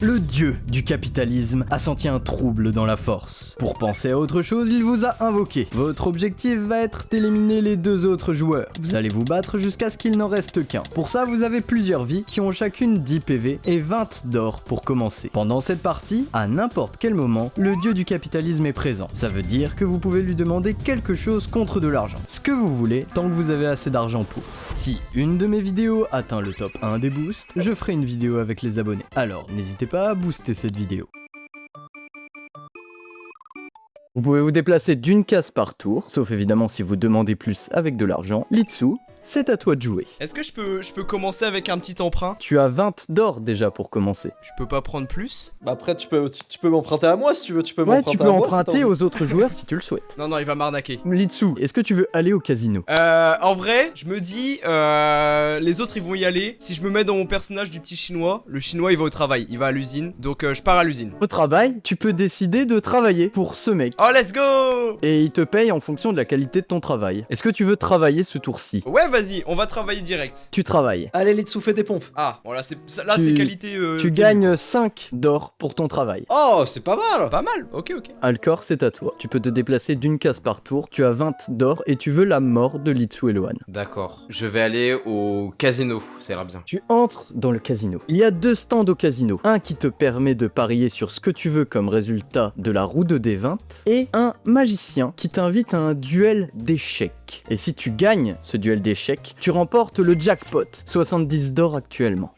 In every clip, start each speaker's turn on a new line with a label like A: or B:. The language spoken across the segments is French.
A: Le dieu du capitalisme a senti un trouble dans la force. Pour penser à autre chose, il vous a invoqué. Votre objectif va être d'éliminer les deux autres joueurs. Vous allez vous battre jusqu'à ce qu'il n'en reste qu'un. Pour ça, vous avez plusieurs vies qui ont chacune 10 PV et 20 d'or pour commencer. Pendant cette partie, à n'importe quel moment, le dieu du capitalisme est présent. Ça veut dire que vous pouvez lui demander quelque chose contre de l'argent. Ce que vous voulez, tant que vous avez assez d'argent pour. Si une de mes vidéos atteint le top 1 des boosts, je ferai une vidéo avec les abonnés. Alors, n'hésitez pas à booster cette vidéo. Vous pouvez vous déplacer d'une case par tour, sauf évidemment si vous demandez plus avec de l'argent. Litsu, c'est à toi de jouer.
B: Est-ce que je peux commencer avec un petit emprunt?
A: Tu as 20 d'or déjà pour commencer.
B: Je peux pas prendre plus?
C: Bah après tu peux m'emprunter à moi si tu veux, tu peux
A: Ouais,
C: m'emprunter
A: tu peux
C: à moi,
A: emprunter
C: si t'as envie.
A: aux autres joueurs si tu le souhaites.
B: Non, il va m'arnaquer.
A: Litsu, est-ce que tu veux aller au casino?
B: En vrai, je me dis, les autres ils vont y aller. Si je me mets dans mon personnage du petit chinois, le chinois il va au travail, il va à l'usine. Donc je pars à l'usine.
A: Au travail, tu peux décider de travailler pour ce mec.
B: Oh, let's go!
A: Et il te paye en fonction de la qualité de ton travail. Est-ce que tu veux travailler ce tour-ci?
B: Ouais, vas-y, on va travailler direct.
A: Tu travailles.
C: Allez Litsu, fais des pompes.
B: Ah, voilà, c'est
A: Tu-
B: qualité.
A: Tu gagnes 5 d'or pour ton travail.
C: Oh, c'est pas mal.
B: Pas mal, ok.
A: Alcor, c'est à toi. Tu peux te déplacer d'une case par tour. Tu as 20 d'or et tu veux la mort de Litsu et Lohan.
D: D'accord. Je vais aller au casino, ça ira bien.
A: Tu entres dans le casino. Il y a 2 stands au casino. Un qui te permet de parier sur ce que tu veux comme résultat de la roue de D20 et un magicien qui t'invite à un duel d'échecs. Et si tu gagnes ce duel d'échecs, tu remportes le jackpot, 70 d'or actuellement.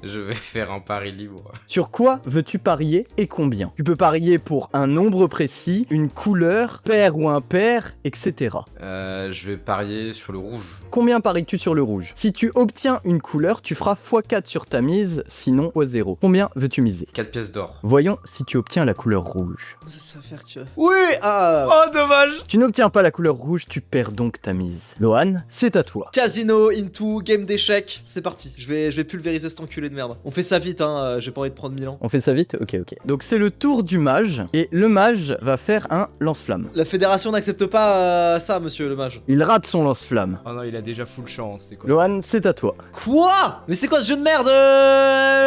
D: Je vais faire un pari libre.
A: Sur quoi veux-tu parier et combien? Tu peux parier pour un nombre précis, une couleur, pair ou impair, etc.
D: Je vais parier sur le rouge.
A: Combien paries-tu sur le rouge? Si tu obtiens une couleur, tu feras x4 sur ta mise, sinon x0. Combien veux-tu miser?
D: 4 pièces d'or.
A: Voyons si tu obtiens la couleur rouge.
C: Ça va faire tu vois. Oui. Ah.
B: Oh, dommage!
A: Tu n'obtiens pas la couleur rouge, tu perds donc ta mise. Lohan, c'est à toi.
C: Casino into game d'échecs. C'est parti. Je vais pulvériser cet enculé de merde. On fait ça vite hein. J'ai pas envie de prendre 1000 ans.
A: On fait ça vite? Ok. Donc c'est le tour du mage, et le mage va faire un lance-flamme.
C: La fédération n'accepte pas ça, monsieur le mage.
A: Il rate son lance-flamme.
B: Oh non, il a déjà full chance, c'est quoi?
A: Lohan, c'est à toi.
C: Quoi? Mais c'est quoi ce jeu de merde,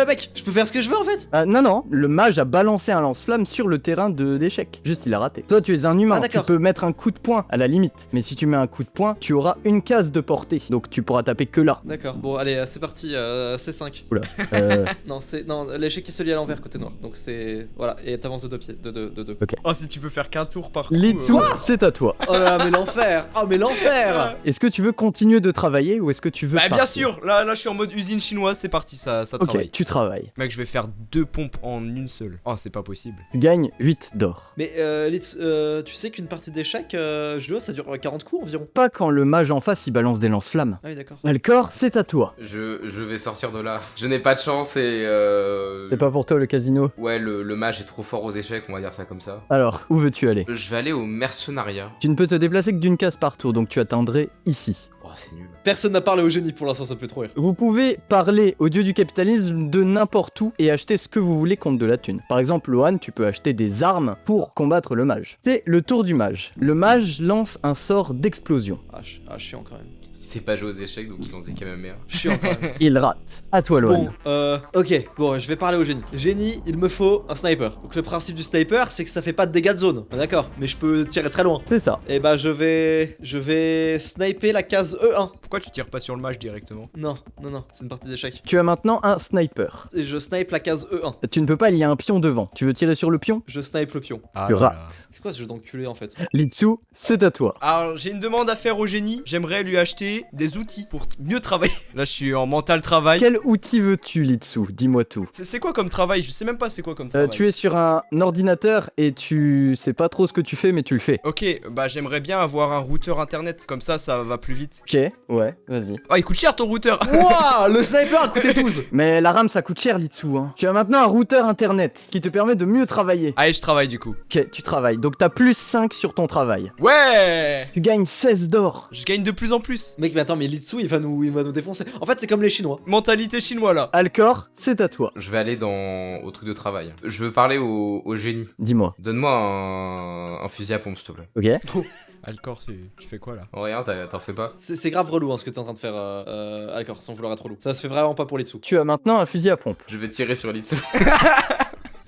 C: mec? Je peux faire ce que je veux en fait?
A: Non, le mage a balancé un lance-flamme sur le terrain d'échecs. Juste, il a raté. Toi, tu es un humain,
C: Ah,
A: tu
C: d'accord.
A: peux mettre un coup de poing à la limite. Mais si tu mets un coup de poing, tu auras une case de portée. Donc tu pourras taper que là.
C: D'accord. Bon, allez, c'est parti. C5.
A: Oula.
C: Non, l'échec est se lie à l'envers côté noir. Donc c'est voilà. Et t'avances de 2 pieds, de 2.
B: Oh, si tu peux faire qu'un tour par coup.
A: Litsu, c'est à toi.
C: Oh là là, mais l'enfer. Oh mais l'enfer.
A: Est-ce que tu veux continuer de travailler ou est-ce que tu veux
B: Bah, bien
A: partir?
B: sûr! Là, je suis en mode usine chinoise, c'est parti, ça
A: Ok,
B: travaille.
A: tu travailles.
B: Mec, je vais faire 2 pompes en une seule. Oh, c'est pas possible.
A: Tu gagnes 8 d'or.
C: Mais tu sais qu'une partie d'échecs, je dois, ça dure 40 coups environ.
A: Pas quand le mage en face il balance des lance-flammes.
C: Ah oui, d'accord.
A: Alcor, c'est à toi.
D: Je vais sortir de là. Je n'ai pas de chance et
A: C'est pas pour toi le casino.
D: Ouais, le mage est trop fort aux échecs, on va dire ça comme ça.
A: Alors, où veux-tu aller?
D: Je vais aller au mercenariat.
A: Tu ne peux te déplacer que d'une case par tour, donc tu atteindrais ici.
D: Oh, c'est nul.
C: Personne n'a parlé au génie pour l'instant, ça me fait trop rire.
A: Vous pouvez parler au dieu du capitalisme de n'importe où et acheter ce que vous voulez contre de la thune. Par exemple, Lohan, tu peux acheter des armes pour combattre le mage. C'est le tour du mage. Le mage lance un sort d'explosion.
C: Chiant quand même.
D: Il sait pas jouer aux échecs, donc il lance des camembert.
C: Chiant quand même.
A: Il rate. À toi, Lohan.
C: Bon, ok, bon, je vais parler au génie. Génie, il me faut un sniper. Donc le principe du sniper, c'est que ça fait pas de dégâts de zone. D'accord, mais je peux tirer très loin.
A: C'est ça.
C: Et bah je vais sniper la case E1.
B: Pourquoi tu tires pas sur le mage directement?
C: Non, c'est une partie d'échecs.
A: Tu as maintenant un sniper.
C: Et je snipe la case E1.
A: Tu ne peux pas, il y a un pion devant. Tu veux tirer sur le pion?
C: Je snipe le pion.
B: Ah,
A: Tu
B: là là.
A: rates.
C: C'est quoi ce jeu d'enculé en fait?
A: Litsu, c'est à toi.
B: Alors, j'ai une demande à faire au génie. J'aimerais lui acheter des outils pour mieux travailler. Là, je suis en mental travail.
A: Quel outil veux-tu, Litsu? Dis-moi tout.
B: C'est quoi comme travail? Je sais même pas c'est quoi comme travail.
A: Tu es sur un ordinateur et tu sais pas trop ce que tu fais, mais tu le fais.
B: Ok, bah j'aimerais bien avoir un routeur internet. Comme ça va plus vite.
A: Ok, ouais, vas-y.
B: Oh, il coûte cher ton routeur.
C: Wouah, le sniper a coûté 12.
A: Mais la RAM ça coûte cher, Litsu, hein. Tu as maintenant un routeur internet qui te permet de mieux travailler.
B: Allez, je travaille du coup.
A: Ok, tu travailles, donc t'as plus 5 sur ton travail.
B: Ouais!
A: Tu gagnes 16 d'or.
B: Je gagne de plus en plus.
C: Mec, mais attends, mais Litsu, il va nous défoncer. En fait, c'est comme les Chinois.
B: Mentalité chinois là.
A: Alcor, c'est à toi.
D: Je vais aller au truc de travail. Je veux parler au génie.
A: Dis-moi.
D: Donne-moi un fusil à pompe, s'il te plaît.
A: Ok.
B: Alcor, tu fais quoi là?
D: Oh, rien, t'en fais pas.
C: C'est grave relou hein, ce que t'es en train de faire, Alcor, sans vouloir être relou. Ça se fait vraiment pas pour Litsu.
A: Tu as maintenant un fusil à pompe.
D: Je vais tirer sur Litsu.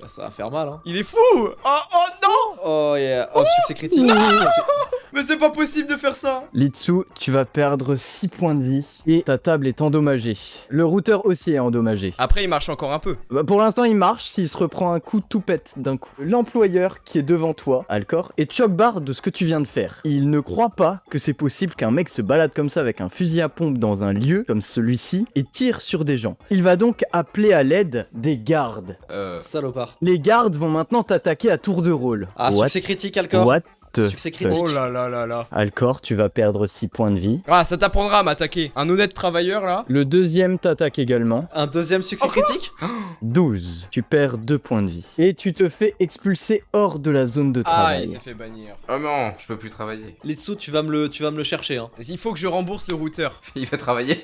C: Bah, ça va faire mal, hein.
B: Il est fou! Oh non!
C: Oh yeah, oh succès critique.
B: Mais c'est pas possible de faire ça!
A: Litsu, tu vas perdre 6 points de vie et ta table est endommagée. Le routeur aussi est endommagé.
B: Après, il marche encore un peu.
A: Bah, pour l'instant, il marche s'il se reprend un coup tout pète d'un coup. L'employeur qui est devant toi, Alcor, est choc-barre de ce que tu viens de faire. Il ne croit pas que c'est possible qu'un mec se balade comme ça avec un fusil à pompe dans un lieu comme celui-ci et tire sur des gens. Il va donc appeler à l'aide des gardes.
C: Salopard.
A: Les gardes vont maintenant t'attaquer à tour de rôle.
C: Ah,
A: What?
C: succès critique, Alcor.
A: What?
C: Succès critique.
B: Oh là là là là.
A: Alcor, tu vas perdre 6 points de vie.
B: Ah, ça t'apprendra à m'attaquer. Un honnête travailleur là.
A: Le deuxième t'attaque également.
C: Un deuxième succès critique.
A: 12. Tu perds 2 points de vie. Et tu te fais expulser hors de la zone de
B: Ah,
A: travail.
B: il s'est fait bannir.
D: Oh non, je peux plus travailler.
C: Litsu, tu vas me le chercher, hein.
B: Il faut que je rembourse le routeur.
D: Il va travailler.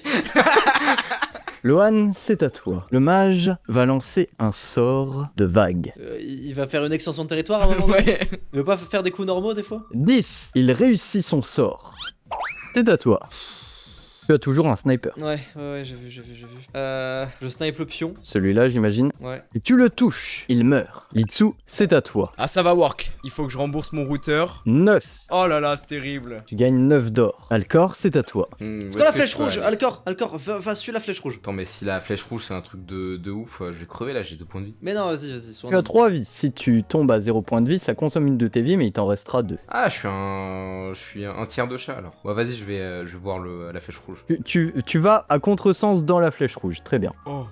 A: Lohan, c'est à toi. Le mage va lancer un sort de vague.
C: Il va faire une extension de territoire à un moment donné.
B: Ouais.
C: Il veut pas faire des coups normaux des fois?
A: 10. Il réussit son sort. C'est à toi. Tu as toujours un sniper.
C: Ouais, j'ai vu. Je snipe le pion.
A: Celui-là, j'imagine.
C: Ouais.
A: Et tu le touches. Il meurt. Litsu, c'est à toi.
B: Ah, ça va work. Il faut que je rembourse mon routeur.
A: 9.
B: Oh là là, c'est terrible.
A: Tu gagnes 9 d'or. Alcor, c'est à toi.
C: C'est quoi la flèche rouge? Alcor, va suis la flèche rouge.
D: Attends, mais si la flèche rouge c'est un truc de ouf, je vais crever là, j'ai 2 points de vie.
C: Mais non, vas-y, sois
A: Tu as 3 vies. Si tu tombes à 0 point de vie, ça consomme une de tes vies, mais il t'en restera 2.
D: Ah, je suis un tiers de chat alors. Ouais, vas-y, je vais voir la flèche rouge.
A: Tu vas à contresens dans la flèche rouge. Très bien.
B: Oh,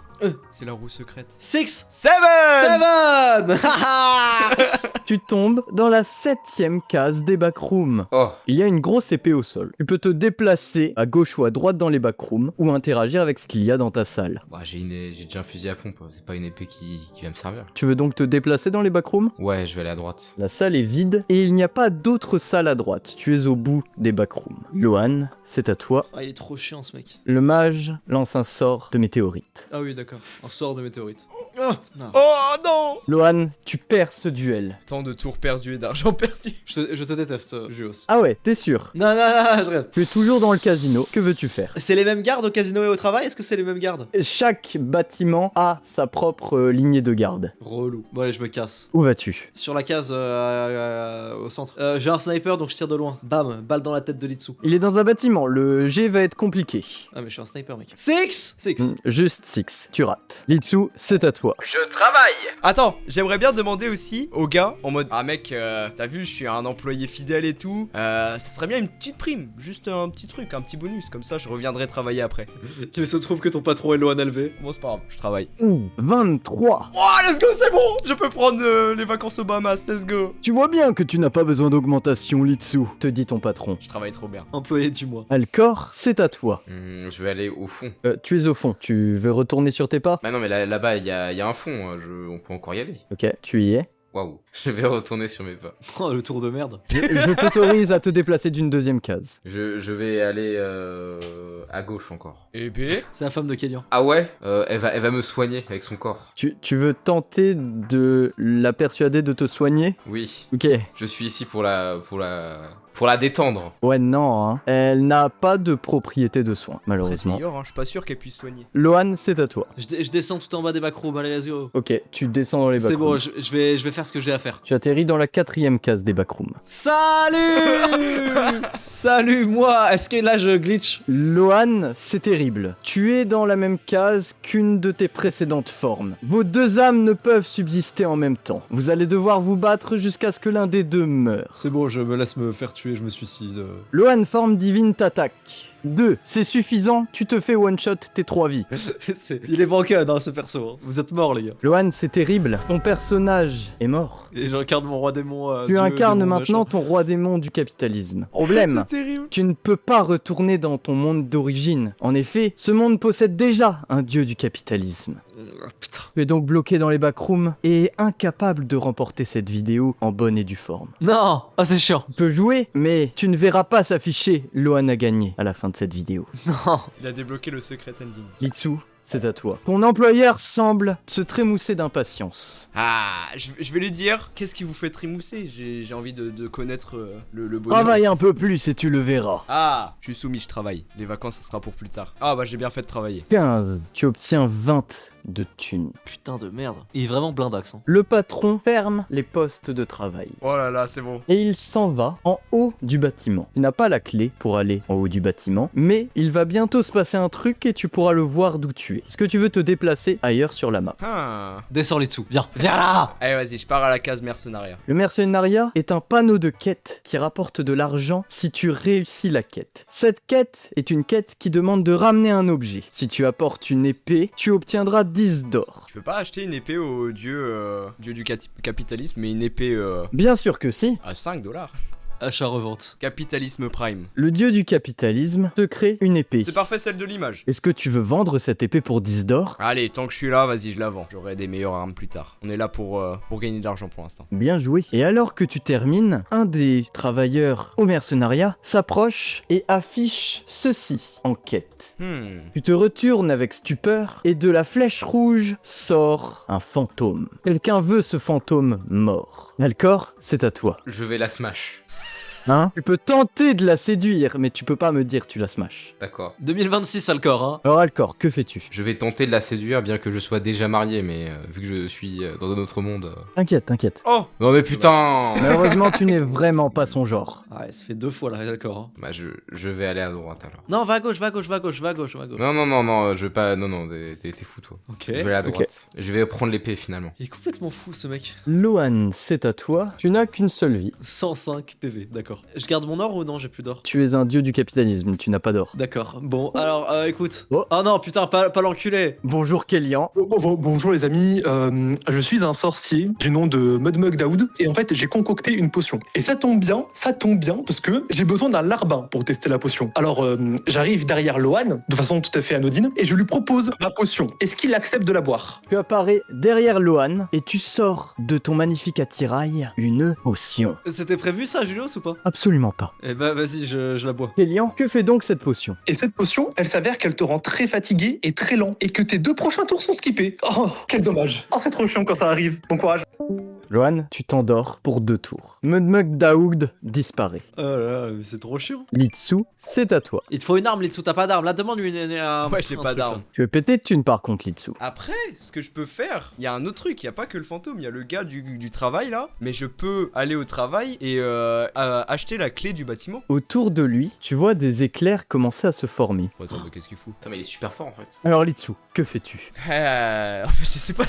B: c'est la roue secrète.
C: 6
B: Seven!
C: 7.
A: Tu tombes dans la 7ème case des backrooms.
D: Oh,
A: Il y a une grosse épée au sol. Tu peux te déplacer à gauche ou à droite dans les backrooms ou interagir avec ce qu'il y a dans ta salle.
D: bah, j'ai déjà un fusil à pompe, c'est pas une épée qui va me servir.
A: Tu veux donc te déplacer dans les backrooms?
D: Ouais, je vais aller à droite.
A: La salle est vide et il n'y a pas d'autre salle à droite. Tu es au bout des backrooms. Lohan, c'est à toi.
C: Ah, il est trop chiant ce mec.
A: Le mage lance un sort de météorite.
C: Ah oui, d'accord. Un sort de météorite. Oh, non.
B: Oh non!
A: Lohan, tu perds ce duel.
B: Tant de tours perdus et d'argent perdu.
C: Je te déteste, Juos.
A: Ah ouais, t'es sûr?
C: Non, je regarde.
A: Tu es toujours dans le casino. Que veux-tu faire?
C: C'est les mêmes gardes au casino et au travail? Est-ce que c'est les mêmes gardes?
A: Chaque bâtiment a sa propre lignée de garde.
C: Relou. Bon, allez, je me casse.
A: Où vas-tu?
C: Sur la case au centre. J'ai un sniper donc je tire de loin. Bam, balle dans la tête de Litsu.
A: Il est dans un bâtiment. Le jet va être compliqué.
C: Ah, mais je suis un sniper, mec. 6
A: Juste 6. Tu rates. Litsu, c'est à toi.
D: Je travaille.
B: Attends, j'aimerais bien demander aussi aux gars en mode ah mec, t'as vu, je suis un employé fidèle et tout. Ça serait bien une petite prime, juste un petit truc, un petit bonus, comme ça je reviendrai travailler après.
C: Il se trouve que ton patron est loin élevé.
B: Bon, c'est pas grave, je travaille.
A: Ouh, 23.
B: Oh, let's go, c'est bon! Je peux prendre les vacances aux Bahamas, let's go!
A: Tu vois bien que tu n'as pas besoin d'augmentation, Litsu, te dit ton patron.
B: Je travaille trop bien.
C: Employé du mois.
A: Alcor, c'est à toi.
D: Je vais aller au fond.
A: Tu es au fond. Tu veux retourner sur tes pas?
D: Bah non, mais là-bas, il y a un fond, on peut encore y aller.
A: Ok, tu y es.
D: Waouh, je vais retourner sur mes pas.
C: Oh, le tour de merde.
A: Je t'autorise à te déplacer d'une deuxième case.
D: Je vais aller à gauche encore.
B: Et B.
C: C'est la femme de Kélian.
D: Ah ouais, elle va me soigner avec son corps.
A: Tu veux tenter de la persuader de te soigner?
D: Oui,
A: Ok.
D: je suis ici pour la détendre.
A: Ouais, non, hein. Elle n'a pas de propriété de soins,
B: C'est
A: malheureusement.
B: Yor, hein, je suis pas sûr qu'elle puisse soigner.
A: Lohan, c'est à toi.
C: Je descends tout en bas des backrooms. Allez, let's go.
A: Ok, tu descends dans les
C: C'est
A: backrooms.
C: bon, je vais faire ce que j'ai à faire.
A: Tu atterris dans la 4ème case des backrooms.
C: Salut Salut, moi. Est-ce que là je glitch?
A: Lohan, c'est terrible. Tu es dans la même case qu'une de tes précédentes formes. Vos deux âmes ne peuvent subsister en même temps. Vous allez devoir vous battre jusqu'à ce que l'un des deux meure.
C: C'est bon, je me laisse me faire tuer, je me suicide.
A: Lohan, forme divine, t'attaque. 2, c'est suffisant, tu te fais one-shot tes 3 vies.
C: Il est bancal dans ce perso. Hein. Vous êtes morts, les gars.
A: Lohan, c'est terrible. Ton personnage est mort.
C: Et j'incarne mon roi démon.
A: Tu
C: dieu,
A: incarnes
C: démon,
A: maintenant
C: machin.
A: ton roi démon du capitalisme. Problème.
B: C'est terrible.
A: Tu ne peux pas retourner dans ton monde d'origine. En effet, ce monde possède déjà un dieu du capitalisme.
C: Putain.
A: Tu es donc bloqué dans les backrooms et incapable de remporter cette vidéo en bonne et due forme.
C: Non. Ah, c'est chiant.
A: Tu peux jouer, mais tu ne verras pas s'afficher Lohan a gagné à la fin de cette vidéo.
C: Non.
B: Il a débloqué le secret ending.
A: Litsu, c'est à toi. Ton employeur semble se trémousser d'impatience.
B: Ah, je vais lui dire, qu'est-ce qui vous fait trémousser? J'ai envie de connaître le bonheur.
A: Travaille un peu plus et tu le verras.
B: Ah, je suis soumis, je travaille. Les vacances, ça sera pour plus tard. Ah bah j'ai bien fait de travailler.
A: 15. Tu obtiens 20 de thunes.
C: Putain de merde. Il est vraiment blindax. Hein.
A: Le patron ferme les postes de travail.
B: Oh là là, c'est bon.
A: Et il s'en va en haut du bâtiment. Il n'a pas la clé pour aller en haut du bâtiment, mais il va bientôt se passer un truc et tu pourras le voir d'où tu es. Est-ce que tu veux te déplacer ailleurs sur la map?
B: Ah.
C: Descends les dessous. Viens. Viens là.
B: Allez, vas-y, je pars à la case mercenariat.
A: Le mercenariat est un panneau de quête qui rapporte de l'argent si tu réussis la quête. Cette quête est une quête qui demande de ramener un objet. Si tu apportes une épée, tu obtiendras 10 d'or.
B: Je peux pas acheter une épée au dieu du capitalisme, mais une épée
A: Bien sûr que si.
B: à 5 $.
C: Achat-revente.
B: Capitalisme prime.
A: Le dieu du capitalisme te crée une épée.
B: C'est parfait, celle de l'image.
A: Est-ce que tu veux vendre cette épée pour 10 d'or?
B: Allez, tant que je suis là, vas-y, je la vends. J'aurai des meilleures armes plus tard. On est là pour gagner de l'argent pour l'instant.
A: Bien joué. Et alors que tu termines, un des travailleurs au mercenariat s'approche et affiche ceci en quête. Tu te retournes avec stupeur et de la flèche rouge sort un fantôme. Quelqu'un veut ce fantôme mort. Alcor, c'est à toi.
D: Je vais la smash.
A: Hein? Tu peux tenter de la séduire, mais tu peux pas me dire que tu la smash.
D: D'accord.
C: 2026 Alcor, hein.
A: Alors Alcor, que fais-tu?
D: Je vais tenter de la séduire, bien que je sois déjà marié, mais vu que je suis dans un autre monde.
A: T'inquiète, t'inquiète.
B: Oh!
D: Non mais putain.
A: Malheureusement, tu n'es vraiment pas son genre.
C: Ouais, ça fait 2 fois là, Alcor. Hein.
D: Bah je vais aller à droite alors.
C: Non, va à gauche, va à gauche, va à gauche, va à gauche, va à gauche.
D: Non, je vais pas. Non, t'es fou toi.
C: Ok.
D: Je vais aller à
A: Ok.
D: droite. Je vais prendre l'épée finalement.
C: Il est complètement fou ce mec.
A: Lohan, c'est à toi. Tu n'as qu'une seule vie.
C: 105 PV, d'accord. Je garde mon or ou non, j'ai plus d'or?
A: Tu es un dieu du capitalisme, tu n'as pas d'or.
C: D'accord. Bon, alors, écoute.
A: Oh.
C: Oh non, putain, pas l'enculé.
A: Bonjour Kélian.
E: Bonjour les amis, je suis un sorcier du nom de Mudmug Daoud et en fait j'ai concocté une potion. Et ça tombe bien parce que j'ai besoin d'un larbin pour tester la potion. Alors j'arrive derrière Lohan de façon tout à fait anodine et je lui propose ma potion. Est-ce qu'il accepte de la boire?
A: Tu apparais derrière Lohan et tu sors de ton magnifique attirail une potion.
C: C'était prévu ça, Julius, ou pas?
A: Absolument pas.
C: Eh bah, vas-y, je la bois.
A: Kélian, que fait donc cette potion?
E: Et cette potion, elle s'avère qu'elle te rend très fatigué et très lent et que tes 2 prochains tours sont skippés. Oh, quel dommage. Oh, c'est trop chiant quand ça arrive. Bon courage.
A: Lohan, tu t'endors pour 2 tours. Mudmug Daoud disparaît.
C: Oh là là, mais c'est trop chiant.
A: Litsu, c'est à toi.
C: Il te faut une arme, Litsu, t'as pas d'arme. Là, demande-lui un.
B: Ouais, j'ai
C: un
B: pas
C: truc,
B: d'arme.
C: là.
A: Tu es pété de thunes par contre, Litsu.
B: Après, ce que je peux faire, il y a un autre truc, il y a pas que le fantôme, il y a le gars du travail là, mais je peux aller au travail et acheter la clé du bâtiment.
A: Autour de lui, tu vois des éclairs commencer à se former.
B: Oh, attends, mais qu'est-ce qu'il fout?
D: Putain mais il est super fort en fait.
A: Alors Litsu, que fais-tu?
B: En fait, je sais pas,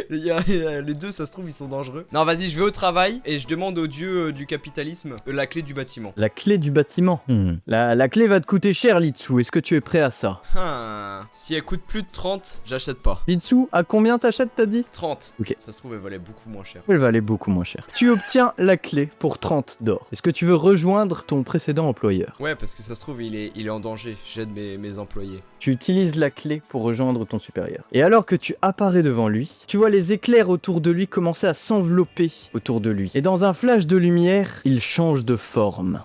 B: les deux, ça se trouve, ils sont dangereux. Non, vas-y, je vais au travail et je demande au dieu du capitalisme la clé du bâtiment.
A: La clé du bâtiment. La clé va te coûter cher, Litsu. Est-ce que tu es prêt à ça?
B: Si elle coûte plus de 30, j'achète pas.
A: Litsu, à combien t'achètes, t'as dit?
B: 30.
A: Ok.
B: Ça se trouve, elle valait beaucoup moins cher.
A: Elle va aller beaucoup moins cher. Tu obtiens la clé pour 30 d'or. Est-ce que tu veux rejoindre ton précédent employeur?
B: Ouais, parce que ça se trouve, il est en danger. J'aide mes employés.
A: Tu utilises la clé pour rejoindre ton supérieur. Et alors que tu apparais devant lui, tu vois les éclairs autour de lui commencer à s'envelopper autour de lui. Et dans un flash de lumière, il change de forme.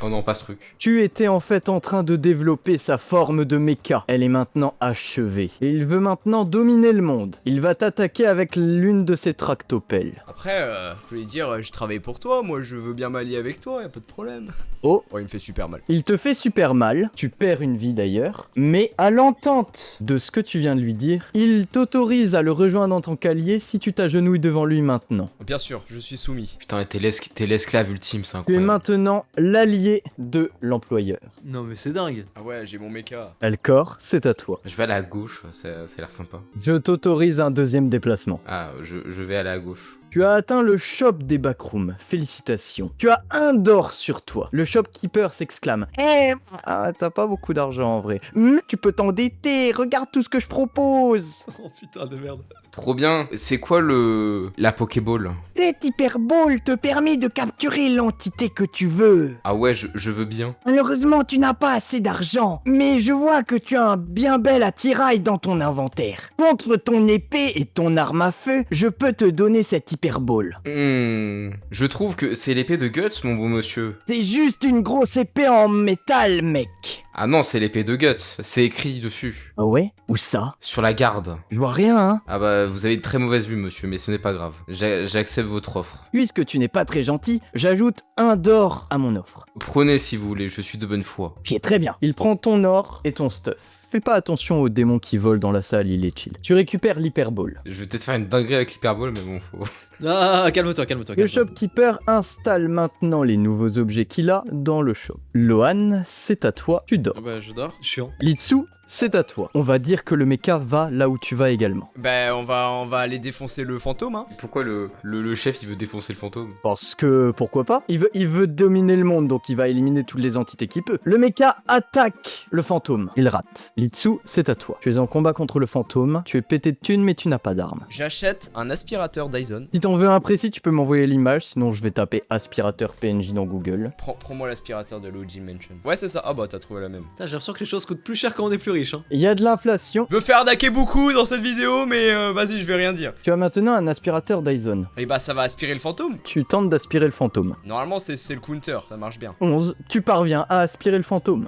D: Oh non, pas ce truc.
A: Tu étais en fait en train de développer sa forme de mecha. Elle est maintenant achevée. Et il veut maintenant dominer le monde. Il va t'attaquer avec l'une de ses tractopelles.
B: Après, je peux lui dire, je travaille pour toi, moi je veux bien m'allier avec toi, y'a pas de problème.
A: Oh,
B: Oh, il me fait super mal.
A: il te fait super mal, tu perds une vie d'ailleurs, mais à l'entente de ce que tu viens de lui dire, il t'autorise à le rejoindre en tant qu'allié si tu t'agenouilles devant lui maintenant.
B: Bien sûr, je suis soumis.
D: Putain, t'es l'esclave ultime, c'est
A: Tu es
D: incroyable.
A: maintenant l'allié de l'employeur.
C: Non, mais c'est dingue.
B: Ah ouais, j'ai mon mecha.
A: Alcor, c'est à toi.
D: Je vais aller à gauche, ça a l'air sympa.
A: Je t'autorise un deuxième déplacement.
D: Ah, je vais aller à gauche.
A: Tu as atteint le shop des backrooms. Félicitations. Tu as 1 d'or sur toi. Le shopkeeper s'exclame. T'as pas beaucoup d'argent en vrai. Tu peux t'endetter. Regarde tout ce que je propose.
C: Oh putain de merde.
D: Trop bien. C'est quoi la Pokéball?
A: Cette hyperbole te permet de capturer l'entité que tu veux.
D: Ah ouais, je veux bien.
A: Malheureusement, tu n'as pas assez d'argent. Mais je vois que tu as un bien bel attirail dans ton inventaire. Contre ton épée et ton arme à feu, je peux te donner cette
F: Hyper Ball.
D: Je trouve que c'est l'épée de Guts, mon beau monsieur.
F: C'est juste une grosse épée en métal, mec.
D: Ah non, c'est l'épée de Guts, c'est écrit dessus.
F: Ah ouais? Où ça?
D: Sur la garde.
F: Je vois rien, hein.
D: Ah bah, vous avez une très mauvaise vue, monsieur, mais ce n'est pas grave. J'accepte votre offre.
F: Puisque tu n'es pas très gentil, j'ajoute 1 d'or à mon offre.
D: Prenez si vous voulez, je suis de bonne foi.
F: Qui très bien.
A: Il prend ton or et ton stuff. Fais pas attention aux démons qui volent dans la salle, il est chill. Tu récupères l'hyperball.
D: Je vais peut-être faire une dinguerie avec l'hyperbole, mais bon, faut...
C: Ah, calme-toi, calme-toi.
A: Le
C: calme-toi.
A: shopkeeper installe maintenant les nouveaux objets qu'il a dans le shop. Lohan, c'est à toi, tu dors.
C: Ah bah, je dors. Chiant.
A: Litsu, c'est à toi. On va dire que le mecha va là où tu vas également.
B: Bah on va aller défoncer le fantôme, hein.
D: Pourquoi le chef, il veut défoncer le fantôme?
A: Parce que, pourquoi pas, il veut dominer le monde, donc il va éliminer toutes les entités qu'il peut. Le mecha attaque le fantôme. Il rate. Litsu, c'est à toi. Tu es en combat contre le fantôme, tu es pété de thunes, mais tu n'as pas d'armes.
B: J'achète un aspirateur Dyson.
A: Si t'en veux un précis, tu peux m'envoyer l'image, sinon je vais taper aspirateur PNJ dans Google.
B: Prends-moi l'aspirateur de l'OG Mansion. Ouais, c'est ça. Ah bah, t'as trouvé la même.
C: Putain, j'ai l'impression que les choses coûtent plus cher quand on est plus riche, hein.
A: Il y a de l'inflation.
B: Je me fais arnaquer beaucoup dans cette vidéo, mais vas-y, je vais rien dire.
A: Tu as maintenant un aspirateur Dyson.
B: Et bah, ça va aspirer le fantôme.
A: Tu tentes d'aspirer le fantôme.
B: Normalement, c'est le counter, ça marche bien.
A: 11. Tu parviens à aspirer le fantôme.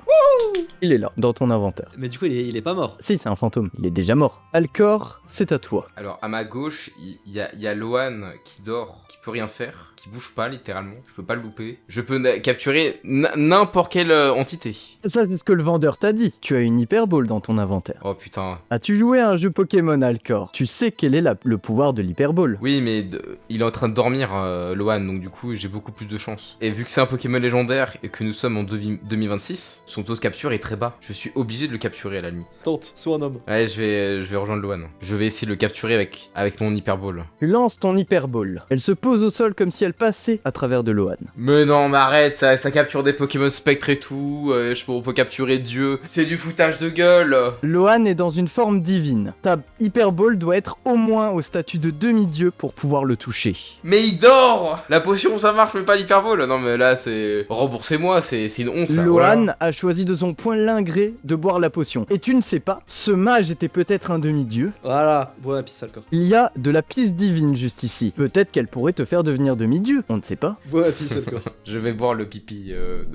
A: Il est là, dans ton inventaire.
C: Mais du coup, il est pas mort.
A: Si, c'est un fantôme. Il est déjà mort. Alcor, c'est à toi.
D: Alors, à ma gauche, il y a Lohan qui dort, qui peut rien faire, qui bouge pas littéralement, je peux pas le louper. Je peux capturer n'importe quelle entité.
A: Ça, c'est ce que le vendeur t'a dit. Tu as une hyperball dans ton inventaire.
D: Oh putain.
A: As-tu joué à un jeu Pokémon, Alcor? Tu sais quel est le pouvoir de l'hyperball.
D: Oui, mais il est en train de dormir, Lohan, donc du coup, j'ai beaucoup plus de chance. Et vu que c'est un Pokémon légendaire et que nous sommes en 2026, son taux de capture est très bas. Je suis obligé de le capturer à la limite.
C: Tente, sois un homme.
D: Ouais, je vais rejoindre Lohan. Je vais essayer de le capturer avec mon hyperball.
A: Tu lances ton hyperball. Elle se pose au sol comme si elle passait à travers de Lohan.
D: Mais non, mais arrête, ça capture des Pokémon spectres et tout, on peut capturer Dieu. C'est du foutage de gueule.
A: Lohan est dans une forme divine. Ta hyperball doit être au moins au statut de demi-dieu pour pouvoir le toucher.
D: Mais il dort. La potion, ça marche, mais pas l'hyperball. Non, mais là, c'est... Remboursez-moi, c'est une honte, là.
A: Lohan
D: Voilà.
A: a choisi de son poing lingré de boire la potion. Et tu ne sais pas, ce mage était peut-être un demi-dieu.
C: Voilà, bois la pisse, Alcor.
A: Il y a de la pisse divine juste ici. Peut-être qu'elle pourrait te faire devenir demi-dieu, on ne sait pas.
C: Bois la pisse, Alcor.
D: Je vais boire le pipi de...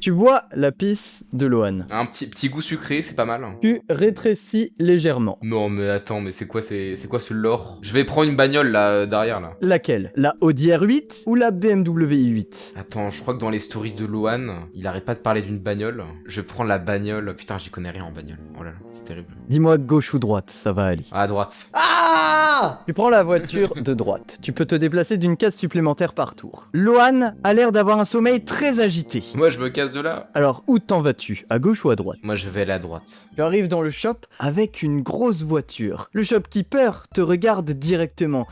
A: Tu bois la pisse de Lohan.
D: Un petit goût sucré, c'est pas mal.
A: Tu rétrécis légèrement.
D: Non, mais attends, mais c'est quoi ce lore? Je vais prendre une bagnole, là, derrière, là.
A: Laquelle? La Audi R8 ou la BMW i8?
D: Attends, je crois que dans les stories de Lohan, il arrête pas de parler d'une bagnole. Je prends la bagnole. Putain, j'y connais rien en bagnole. Oh là là, c'est terrible.
A: Dis-moi gauche ou droite, ça va aller.
D: À droite.
C: Ah!
A: Tu prends la voiture de droite. Tu peux te déplacer d'une case supplémentaire par tour. Lohan a l'air d'avoir un sommeil très agité.
D: Moi, je me casse de là.
A: Alors, où t'en vas-tu? À gauche ou à droite?
D: Moi, je vais aller à droite.
A: Tu arrives dans le shop avec une grosse voiture. Le shopkeeper te regarde directement.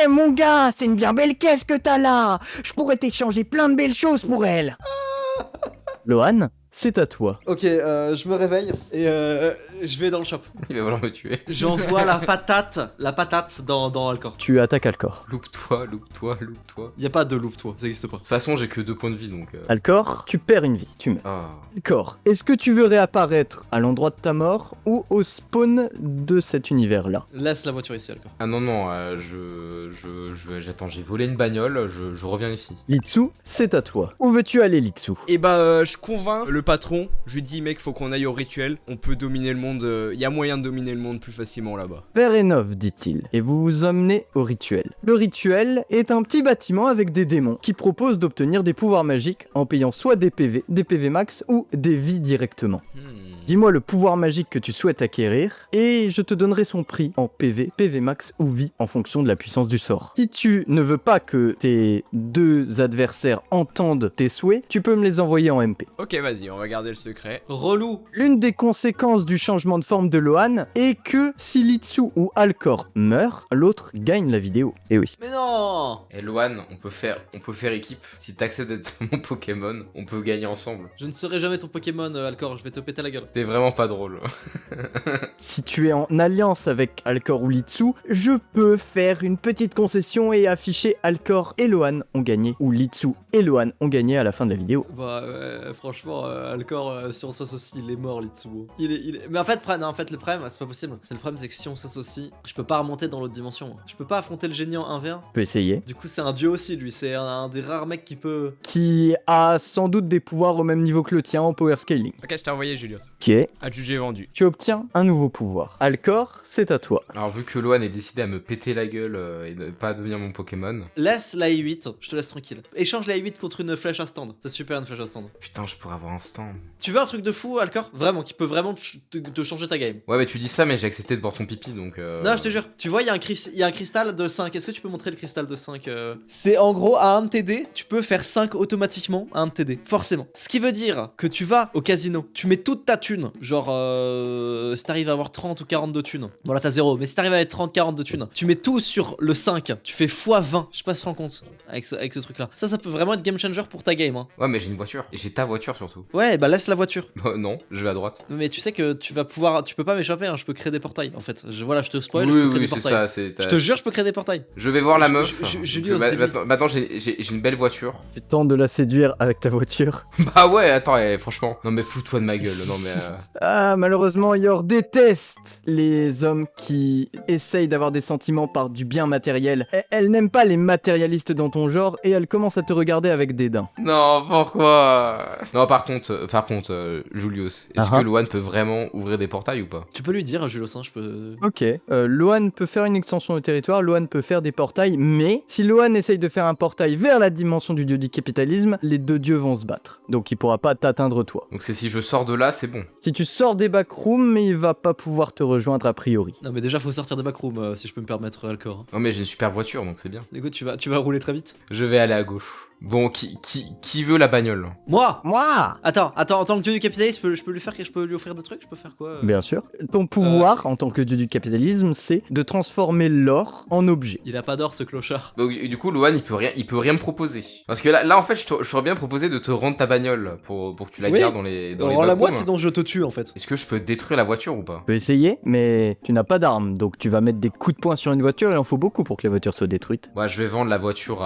F: Eh mon gars, c'est une bien belle caisse que t'as là. Je pourrais t'échanger plein de belles choses pour elle.
A: Lohan, c'est à toi.
C: Ok, je me réveille et je vais dans le shop.
D: Il va vouloir me tuer.
C: J'envoie la patate dans Alcor.
A: Tu attaques Alcor.
D: Loupe-toi, loupe-toi, loupe-toi.
C: Y a pas de loup, toi, ça existe pas.
D: De toute façon, j'ai que 2 points de vie, donc...
A: Alcor, tu perds une vie, tu meurs.
D: Ah...
A: Alcor, est-ce que tu veux réapparaître à l'endroit de ta mort ou au spawn de cet univers-là?
C: Laisse la voiture ici, Alcor.
D: Ah non, non, j'attends, j'ai volé une bagnole, je reviens ici.
A: Litsu, c'est à toi. Où veux-tu aller, Litsu?
B: Et bah, je convainc le patron. Je lui dis, mec, faut qu'on aille au rituel. On peut dominer le monde. Il y a moyen de dominer le monde plus facilement là-bas.
A: Verenov, dit-il, et vous vous emmenez au rituel. Le rituel est un petit bâtiment avec des démons qui proposent d'obtenir des pouvoirs magiques en payant soit des PV max ou des vies directement. Dis-moi le pouvoir magique que tu souhaites acquérir et je te donnerai son prix en PV max ou vie en fonction de la puissance du sort. Si tu ne veux pas que tes deux adversaires entendent tes souhaits, tu peux me les envoyer en MP.
B: Ok, vas-y, on va garder le secret.
C: Relou.
A: L'une des conséquences du changement de forme de Lohan est que si Litsu ou Alcor meurt, l'autre gagne la vidéo. Et oui.
C: Mais non!
D: Et Lohan, on peut faire équipe. Si t'acceptes d'être mon Pokémon, on peut gagner ensemble.
C: Je ne serai jamais ton Pokémon, Alcor, je vais te péter la gueule.
D: T'es vraiment pas drôle.
A: Si tu es en alliance avec Alcor ou Litsu, je peux faire une petite concession et afficher Alcor et Loan ont gagné, ou Litsu et Loan ont gagné à la fin de la vidéo.
C: Bah franchement, Alcor, si on s'associe, il est mort, Litsubo. Mais en fait, non, en fait, le problème, c'est pas possible. Le problème, c'est que si on s'associe, je peux pas remonter dans l'autre dimension. Je peux pas affronter le génie en 1v1.
A: Tu peux essayer.
C: Du coup, c'est un dieu aussi, lui. C'est un des rares mecs qui peut.
A: Qui a sans doute des pouvoirs au même niveau que le tien en power scaling.
B: Ok, je t'ai envoyé Julius.
A: Ok.
B: Adjugé vendu.
A: Tu obtiens un nouveau pouvoir. Alcor, c'est à toi.
D: Alors vu que Loan est décidé à me péter la gueule et ne pas devenir mon Pokémon.
C: Laisse la I8, je te laisse tranquille. Échange la I8 contre une flèche à stand. C'est super une flèche à stand.
D: Putain, je pourrais avoir un stand.
C: Tu veux un truc de fou, Alcor? Vraiment, qui peut vraiment te changer ta game.
D: Ouais, mais tu dis ça, mais j'ai accepté de boire ton pipi donc.
C: Non, je te jure. Tu vois, il y a un cristal de 5. Est-ce que tu peux montrer le cristal de 5 C'est en gros, à un de tes dés, tu peux faire 5 automatiquement à un de tes dés. Forcément. Ce qui veut dire que tu vas au casino, tu mets toute ta thune. Genre, si t'arrives à avoir 30 ou 40 de thunes. Bon, là, t'as 0. Mais si t'arrives à être 30, 40 de thunes, tu mets tout sur le 5. Tu fais x20. Je sais pas si tu te rends compte avec ce truc-là. Ça peut vraiment être game changer pour ta game. Hein.
D: Ouais, mais j'ai une voiture. Et j'ai ta voiture surtout.
C: Ouais, bah laisse la voiture.
D: Non, je vais à droite.
C: Mais tu sais que tu vas pouvoir. Tu peux pas m'échapper, hein, je peux créer des portails en fait. Voilà, je te spoil, je
D: Oui,
C: peux créer
D: oui,
C: des
D: c'est
C: portails.
D: ça.
C: Je te jure, je peux créer des portails.
D: Je vais voir la meuf.
C: Julie
D: Donc,
C: aussi.
D: maintenant, j'ai une belle voiture.
A: Tu tentes de la séduire avec ta voiture.
D: Bah ouais, attends, franchement. Non, mais fous-toi de ma gueule. Non, mais.
A: Ah, malheureusement, Yor déteste les hommes qui essayent d'avoir des sentiments par du bien matériel. Elle n'aime pas les matérialistes dans ton genre et elle commence à te regarder avec dédain.
D: Non, pourquoi? Non, par contre, Julius, est-ce
A: Ah.
D: que Loan peut vraiment ouvrir des portails ou pas?
C: Tu peux lui dire, Jules Saint, je peux.
A: Ok, Loan peut faire une extension de territoire, Loan peut faire des portails, mais si Loan essaye de faire un portail vers la dimension du dieu du capitalisme, les deux dieux vont se battre. Donc il pourra pas t'atteindre toi.
D: Donc c'est si je sors de là, c'est bon.
A: Si tu sors des backrooms, mais il va pas pouvoir te rejoindre a priori.
C: Non, mais déjà, faut sortir des backrooms si je peux me permettre, Alcor.
D: Non, mais j'ai une super voiture, donc c'est bien.
C: Écoute, tu vas rouler très vite.
D: Je vais aller à gauche. Bon, qui veut la bagnole?
C: Moi
F: Moi!
C: Attends, en tant que dieu du capitalisme, je peux lui offrir des trucs, je peux faire quoi
A: Bien sûr. Ton pouvoir, en tant que dieu du capitalisme, c'est de transformer l'or en objet.
C: Il a pas d'or, ce clochard.
D: Donc du coup, Loan, il peut rien me proposer. Parce que là en fait, je t'aurais bien proposé de te rendre ta bagnole pour que tu la
C: Oui.
D: gardes dans les
C: Rends-la moi,
D: backrooms.
C: sinon je te tue en fait.
D: Est-ce que je peux détruire la voiture ou pas?
A: Tu peux essayer, mais tu n'as pas d'arme, donc tu vas mettre des coups de poing sur une voiture, il en faut beaucoup pour que la voiture soit détruite.
D: Ouais, je vais vendre la voiture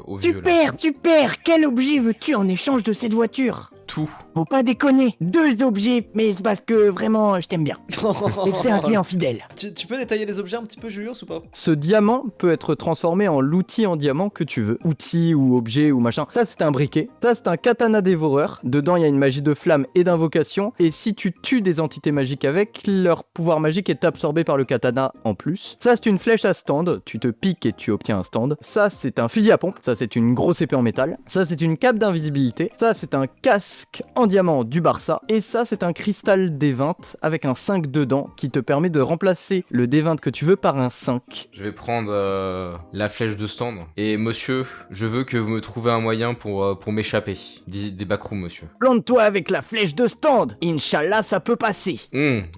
D: au vieux là.
F: Super! Quel objet veux-tu en échange de cette voiture?
D: Tout.
F: Faut pas déconner, 2 objets, mais c'est parce que vraiment je t'aime bien. Et que t'es un client fidèle.
C: Tu peux détailler les objets un petit peu, Julius, ou pas?
A: Ce diamant peut être transformé en l'outil en diamant que tu veux. Outil ou objet ou machin. Ça, c'est un briquet. Ça, c'est un katana dévoreur. Dedans, il y a une magie de flamme et d'invocation. Et si tu tues des entités magiques avec, leur pouvoir magique est absorbé par le katana en plus. Ça, c'est une flèche à stand. Tu te piques et tu obtiens un stand. Ça, c'est un fusil à pompe. Ça, c'est une grosse épée en métal. Ça, c'est une cape d'invisibilité. Ça, c'est un casque en diamant du Barça. Et ça, c'est un cristal D20 avec un 5 dedans qui te permet de remplacer le D20 que tu veux par un 5.
D: Je vais prendre la flèche de stand. Et monsieur, je veux que vous me trouvez un moyen pour m'échapper des backrooms, monsieur.
F: Plante-toi avec la flèche de stand. Inch'Allah, ça peut passer.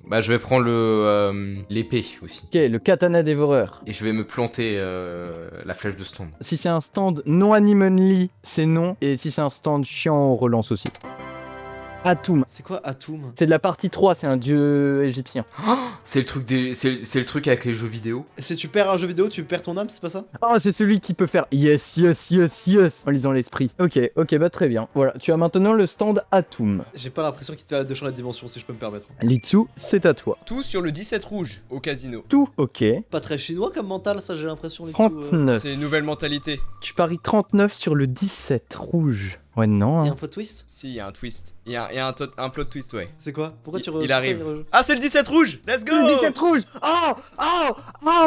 D: Bah je vais prendre l'épée aussi.
A: Ok, le katana dévoreur.
D: Et je vais me planter la flèche de stand.
A: Si c'est un stand non animonly, c'est non. Et si c'est un stand chiant, on relance aussi. Atum.
C: C'est quoi Atum?
A: C'est de la partie 3, c'est un dieu égyptien.
D: C'est le truc c'est le truc avec les jeux vidéo.
C: Si tu perds un jeu vidéo, tu perds ton âme, c'est pas ça?
A: Oh, c'est celui qui peut faire yes, yes, yes, yes en lisant l'esprit. Ok, bah très bien. Voilà, tu as maintenant le stand Atum.
C: J'ai pas l'impression qu'il te permet de changer de dimension, si je peux me permettre.
A: Litsu, c'est à toi.
B: Tout sur le 17 rouge au casino.
A: Tout, ok.
C: Pas très chinois comme mental, ça j'ai l'impression. les
A: 39.
B: C'est une nouvelle mentalité.
A: Tu paries 39 sur le 17 rouge. Ouais, non.
C: Il y a
A: Hein.
C: un plot twist?
B: Si, il y a un twist. Il y a un plot twist, ouais.
C: C'est quoi? Pourquoi tu
B: Il arrive. Ah, c'est le 17 rouge! Let's go!
F: Le 17 rouge! Oh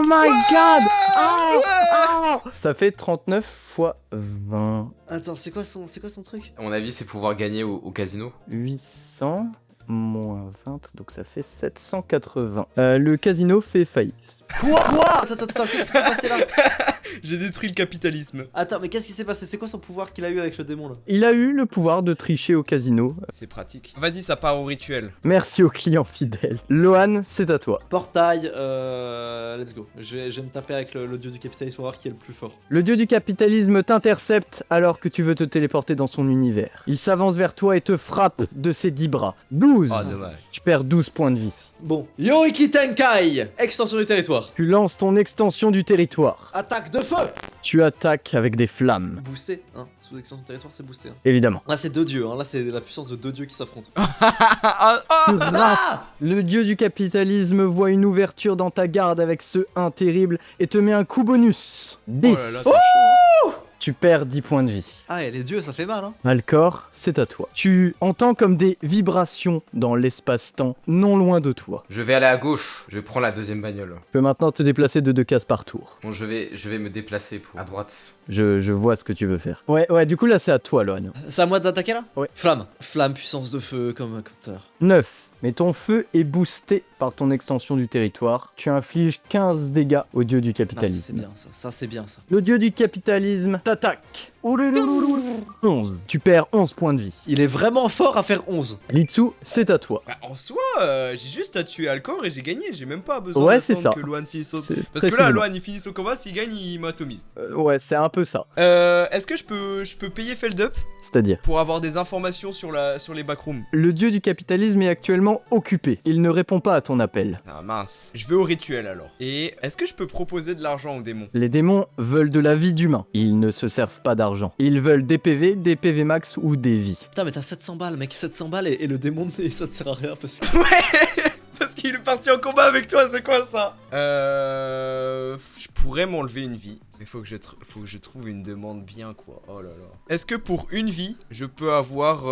F: my god! Oh!
A: Ça fait 39 fois 20.
C: Attends, c'est quoi son truc?
D: À mon avis, c'est pouvoir gagner au casino.
A: 800. moins 20, donc ça fait 780. Le casino fait faillite.
C: Quoi Attends, qu'est-ce qui s'est passé là?
B: J'ai détruit le capitalisme.
C: Attends, mais qu'est-ce qui s'est passé? C'est quoi son pouvoir qu'il a eu avec le démon là?
A: Il a eu le pouvoir de tricher au casino.
B: C'est pratique. Vas-y, ça part au rituel.
A: Merci aux clients fidèles. Lohan, c'est à toi.
C: Portail, let's go. Je vais me taper avec le dieu du capitalisme pour voir qui est le plus fort.
A: Le dieu du capitalisme t'intercepte alors que tu veux te téléporter dans son univers. Il s'avance vers toi et te frappe de ses 10 bras. 12.
B: Ah, dommage.
A: Tu perds 12 points de vie.
C: Bon. Yoriki Tenkai, extension du territoire.
A: Tu lances ton extension du territoire.
C: Attaque de feu.
A: Tu attaques avec des flammes.
C: Boosté, hein. Sous extension du territoire, c'est boosté. Hein.
A: Évidemment.
C: Là, c'est deux dieux, hein. Là, c'est la puissance de deux dieux qui s'affrontent.
A: Le dieu du capitalisme voit une ouverture dans ta garde avec ce 1 terrible et te met un coup bonus. 10.
B: Oh là là, c'est chaud.
A: Tu perds 10 points de vie.
C: Ah, et les dieux, ça fait mal, hein.
A: Alcor, c'est à toi. Tu entends comme des vibrations dans l'espace-temps non loin de toi.
D: Je vais aller à gauche, je prends la deuxième bagnole.
A: Tu peux maintenant te déplacer de 2 cases par tour.
D: Bon, je vais me déplacer pour à droite.
A: Je vois ce que tu veux faire. Ouais, du coup là c'est à toi, Lohan.
C: C'est à moi d'attaquer là?
A: Ouais.
C: Flamme. Flamme, puissance de feu, comme compteur.
A: 9. Mais ton feu est boosté par ton extension du territoire. Tu infliges 15 dégâts au dieu du
C: Ah, ça,
A: capitalisme.
C: c'est bien, ça. Ça, c'est bien, ça.
A: Le dieu du capitalisme t'attaque. 11. Tu perds 11 points de vie.
C: Il est vraiment fort à faire 11.
A: Litsu, c'est à toi.
B: Bah, en soi, j'ai juste à tuer Alcor et j'ai gagné. J'ai même pas besoin
A: Ouais, c'est
B: d'attendre
A: ça.
B: que Lohan finisse au...
A: C'est
B: Parce que là,
A: précisément.
B: Lohan il finit son combat, s'il gagne, il m'atomise.
A: Ouais, c'est un peu ça.
B: Est-ce que je peux payer Feldup
A: C'est-à-dire,
B: pour avoir des informations sur les backrooms?
A: le dieu du capitalisme est actuellement occupé. Il ne répond pas à ton appel.
B: Ah mince. Je vais au rituel alors. Et est-ce que je peux proposer de l'argent aux démons?
A: Les démons veulent de la vie d'humain. Ils ne se servent pas d'argent. Ils veulent des PV, des PV max ou des vies.
C: Putain, mais t'as 700 balles, mec. 700 balles et le démon, et ça te sert à rien parce que.
B: Ouais. Parce qu'il est parti en combat avec toi, c'est quoi ça? Je pourrais m'enlever une vie. Mais faut que je trouve une demande bien quoi. Oh là là. Est-ce que pour une vie, je peux avoir,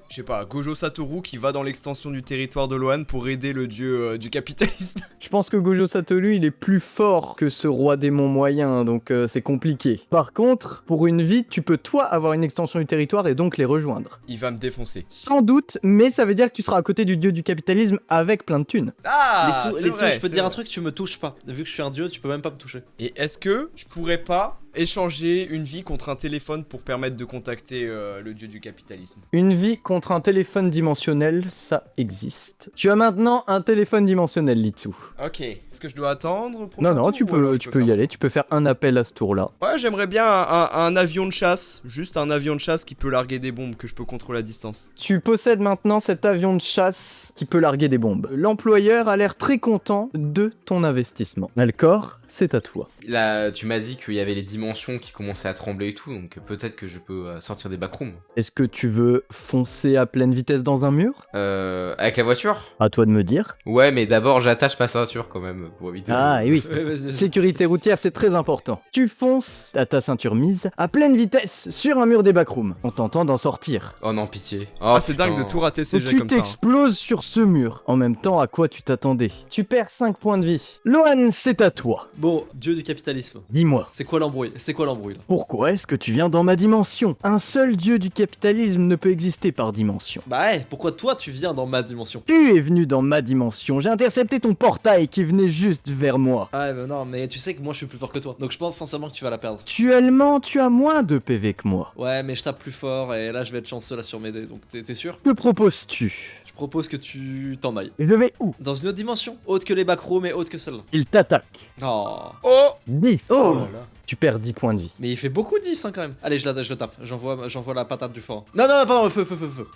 B: je sais pas, Gojo Satoru qui va dans l'extension du territoire de Lohan pour aider le dieu du capitalisme?
A: Je pense que Gojo Satoru, il est plus fort que ce roi démon moyen, donc c'est compliqué. Par contre, pour une vie, tu peux toi avoir une extension du territoire et donc les rejoindre.
B: Il va me défoncer.
A: Sans doute, mais ça veut dire que tu seras à côté du dieu du capitalisme avec plein de thunes.
B: Ah,
C: Litsu, je peux te dire un truc, tu me touches pas. Vu que je suis un dieu, tu peux même pas me toucher.
B: Et est-ce que je pourrais pas échanger une vie contre un téléphone pour permettre de contacter le dieu du capitalisme?
A: Une vie contre un téléphone dimensionnel, ça existe. Tu as maintenant un téléphone dimensionnel, Litsu.
B: Ok. Est-ce que je dois attendre au prochain
A: Non, non,
B: tour,
A: tu
B: ou alors
A: peux,
B: je
A: tu
B: peux
A: peux y
B: faire-
A: aller, tu peux faire un appel à ce tour-là.
B: Ouais, j'aimerais bien un avion de chasse. Juste un avion de chasse qui peut larguer des bombes que je peux contrôler à distance.
A: Tu possèdes maintenant cet avion de chasse qui peut larguer des bombes. L'employeur a l'air très content de ton investissement. Alcor, c'est à toi.
D: Là, tu m'as dit qu'il y avait les dimensions qui commençaient à trembler et tout, donc peut-être que je peux sortir des backrooms.
A: Est-ce que tu veux foncer à pleine vitesse dans un mur?
D: Avec la voiture?
A: À toi de me dire.
D: Ouais, mais d'abord j'attache ma ceinture quand même pour éviter.
A: Ah, et oui.
C: Ouais, vas-y.
A: Sécurité routière, c'est très important. Tu fonces, à ta ceinture mise, à pleine vitesse sur un mur des backrooms, en tentant d'en sortir.
D: Oh non, pitié. Oh,
B: Ah, c'est dingue de tout rater ces
A: Et
B: jets
A: tu
B: comme ça. hein.
A: t'exploses sur ce mur. En même temps, à quoi tu t'attendais? Tu perds 5 points de vie. Lohan, c'est à toi.
C: Bon, dieu du capitalisme.
A: Dis-moi.
C: C'est quoi l'embrouille? C'est quoi l'embrouille là?
A: Pourquoi est-ce que tu viens dans ma dimension? Un seul dieu du capitalisme ne peut exister par dimension.
C: Bah ouais, pourquoi toi tu viens dans ma dimension?
A: Tu es venu dans ma dimension, j'ai intercepté ton portail qui venait juste vers moi.
C: Ouais, bah non, mais tu sais que moi je suis plus fort que toi. Donc je pense sincèrement que tu vas la perdre.
A: Actuellement, tu as moins de PV que moi.
C: Ouais, mais je tape plus fort et là je vais être chanceux là sur mes dés. Donc t'es sûr?
A: Que proposes-tu?
C: Je propose que tu t'en ailles.
A: Et je vais où?
C: Dans une autre dimension. Autre que les backrooms et autre que celle-là.
A: Il t'attaque.
C: Oh.
B: Oh
A: 10.
C: Oh là là.
A: Tu perds 10 points de vie.
C: Mais il fait beaucoup 10 hein, quand même. Allez, je le tape. J'envoie la patate du fort. Non, non, pardon, feu.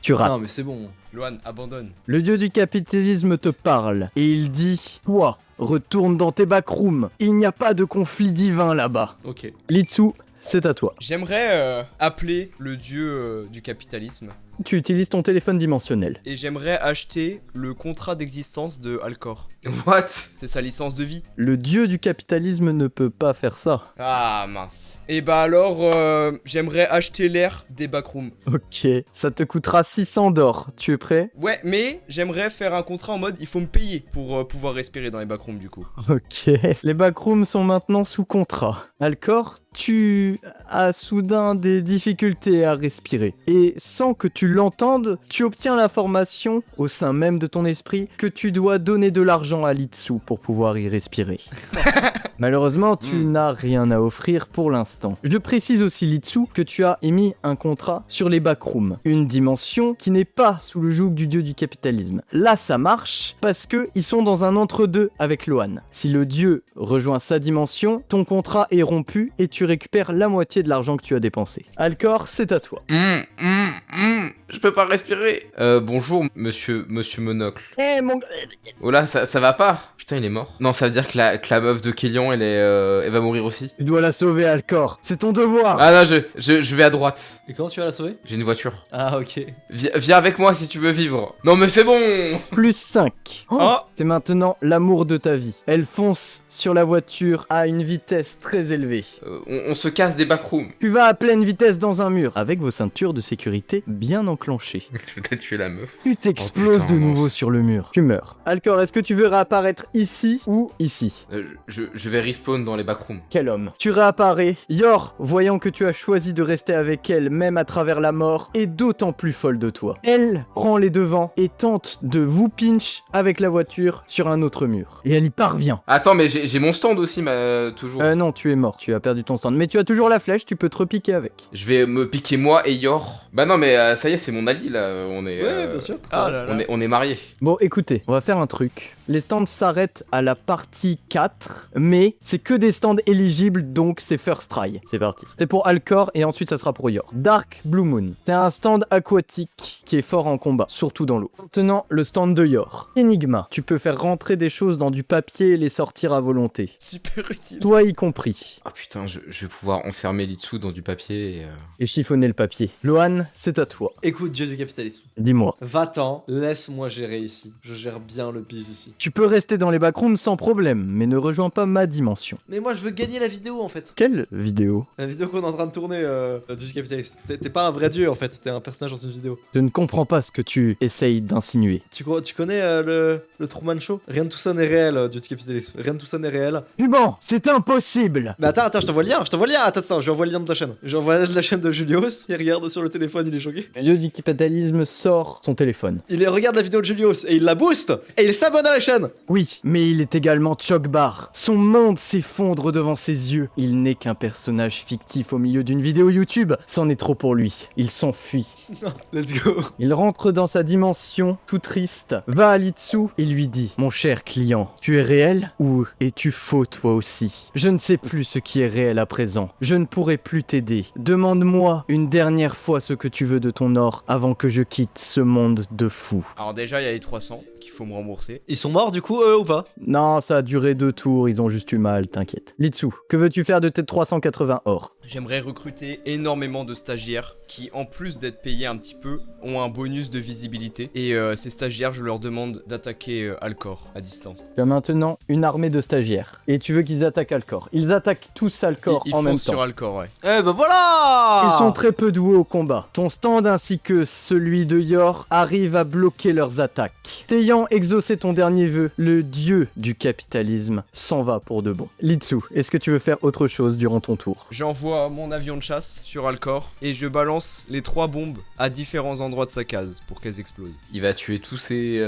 A: Tu rates.
C: Non, mais c'est bon.
B: Lohan, abandonne.
A: Le dieu du capitalisme te parle et il dit: toi, retourne dans tes backrooms. Il n'y a pas de conflit divin là-bas.
C: Ok.
A: Litsu, c'est à toi.
B: J'aimerais appeler le dieu du capitalisme.
A: Tu utilises ton téléphone dimensionnel.
B: Et j'aimerais acheter le contrat d'existence de Alcor.
D: What?
B: C'est sa licence de vie.
A: Le dieu du capitalisme ne peut pas faire ça.
B: Ah mince. Et bah alors, j'aimerais acheter l'air des backrooms.
A: Ok, ça te coûtera 600 d'or. Tu es prêt?
B: Ouais, mais j'aimerais faire un contrat en mode il faut me payer pour pouvoir respirer dans les backrooms du coup.
A: Ok. Les backrooms sont maintenant sous contrat. Alcor, tu as soudain des difficultés à respirer. Et sans que tu tu l'entendes, tu obtiens l'information, au sein même de ton esprit, que tu dois donner de l'argent à Litsu pour pouvoir y respirer. Malheureusement, tu n'as rien à offrir pour l'instant. Je précise aussi, Litsu, que tu as émis un contrat sur les backrooms, une dimension qui n'est pas sous le joug du dieu du capitalisme. Là, ça marche parce que ils sont dans un entre-deux avec Loan. Si le dieu rejoint sa dimension, ton contrat est rompu et tu récupères la moitié de l'argent que tu as dépensé. Alcor, c'est à toi.
D: Je peux pas respirer. Bonjour, monsieur Monocle.
F: Eh mon...
D: Oh là, ça va pas. Putain, il est mort. Non, ça veut dire que la meuf de Kélian, elle va mourir aussi.
A: Tu dois la sauver, Alcor. C'est ton devoir.
D: Ah non, je vais à droite.
C: Et comment tu vas la sauver?
D: J'ai une voiture.
C: Ah, ok.
D: Viens avec moi si tu veux vivre. Non mais c'est bon.
A: Plus 5.
B: Oh.
A: C'est maintenant l'amour de ta vie. Elle fonce sur la voiture à une vitesse très élevée.
D: On se casse des backrooms.
A: Tu vas à pleine vitesse dans un mur, avec vos ceintures de sécurité bien enclenchées.
D: Je vais peut-être tuer la meuf.
A: Tu t'exploses
D: putain,
A: de nouveau
D: non.
A: sur le mur. Tu meurs. Alcor, est-ce que tu veux réapparaître ici ou ici?
D: Je vais respawn dans les backrooms.
A: Quel homme. Tu réapparais. Yor, voyant que tu as choisi de rester avec elle même à travers la mort, est d'autant plus folle de toi. Elle prend les devants et tente de vous pinch avec la voiture sur un autre mur. Et elle y parvient.
D: Attends, mais j'ai mon stand aussi, toujours.
A: Non, tu es mort, tu as perdu ton stand. Mais tu as toujours la flèche, tu peux te repiquer avec.
D: Je vais me piquer moi et Yor. Bah non, mais ça y est, c'est mon allié là. On est.
C: Ouais, bien sûr.
B: Ah là là.
D: On est mariés.
A: Bon, écoutez, on va faire un truc. Les stands s'arrêtent à la partie 4, mais c'est que des stands éligibles, donc c'est first try. C'est parti. C'est pour Alcor et ensuite ça sera pour Yor. Dark Blue Moon. C'est un stand aquatique qui est fort en combat, surtout dans l'eau. Maintenant, le stand de Yor. Enigma. Tu peux faire rentrer des choses dans du papier et les sortir à volonté.
B: Super utile.
A: Toi y compris.
D: Ah putain, je vais pouvoir enfermer Litsu dans du papier et...
A: Et chiffonner le papier. Loan, c'est à toi.
C: Écoute, dieu du capitalisme.
A: Dis-moi.
C: Va-t'en, laisse-moi gérer ici. Je gère bien le biz ici.
A: Tu peux rester dans les backrooms sans problème, mais ne rejoins pas ma dimension.
C: Mais moi, je veux gagner la vidéo en fait.
A: Quelle vidéo?
C: La vidéo qu'on est en train de tourner, du capitaliste. T'es pas un vrai dieu en fait, t'es un personnage dans une vidéo.
A: Je ne comprends pas ce que tu essayes d'insinuer.
C: Tu connais le Truman Show? Rien de tout ça n'est réel, du capitalisme. Rien de tout ça n'est réel.
A: Bon, c'est impossible.
C: Mais attends, je t'envoie le lien, Attends, je lui envoie le lien de la chaîne. Je lui envoie de la chaîne de Julios, il regarde sur le téléphone, il est choqué.
A: Le dieu du capitalisme sort son téléphone.
C: Il regarde la vidéo de Julios et il la booste et il s'abonne à la chaîne.
A: Oui, mais il est également Chokbar. Son monde s'effondre devant ses yeux. Il n'est qu'un personnage fictif au milieu d'une vidéo YouTube. C'en est trop pour lui. Il s'enfuit.
C: Let's go.
A: Il rentre dans sa dimension, tout triste, va à Litsu et lui dit « Mon cher client, tu es réel ou es-tu faux toi aussi? Je ne sais plus ce qui est réel à présent. Je ne pourrai plus t'aider. Demande-moi une dernière fois ce que tu veux de ton or avant que je quitte ce monde de fou. »
B: Alors déjà, il y a les 300 qu'il faut me rembourser.
C: Ils sont morts du coup, eux ou pas?
A: Non, ça a duré 2 tours, ils ont juste eu mal, t'inquiète. Litsu, que veux-tu faire de tes 380 or?
B: J'aimerais recruter énormément de stagiaires qui, en plus d'être payés un petit peu, ont un bonus de visibilité. Et ces stagiaires, je leur demande d'attaquer Alcor à distance.
A: Tu as maintenant une armée de stagiaires. Et tu veux qu'ils attaquent Alcor. Ils attaquent tous Alcor
B: Ils
A: en même
B: foncent sur
A: temps.
B: Alcor, ouais.
C: Eh ben voilà.
A: Ils sont très peu doués au combat. Ton stand ainsi que celui de Yor arrivent à bloquer leurs attaques. T'ayant exaucé ton dernier vœu, le dieu du capitalisme s'en va pour de bon. Litsu, est-ce que tu veux faire autre chose durant ton tour?
B: J'envoie mon avion de chasse sur Alcor et je balance les 3 bombes à différents endroits de sa case pour qu'elles explosent.
D: Il va tuer tous ces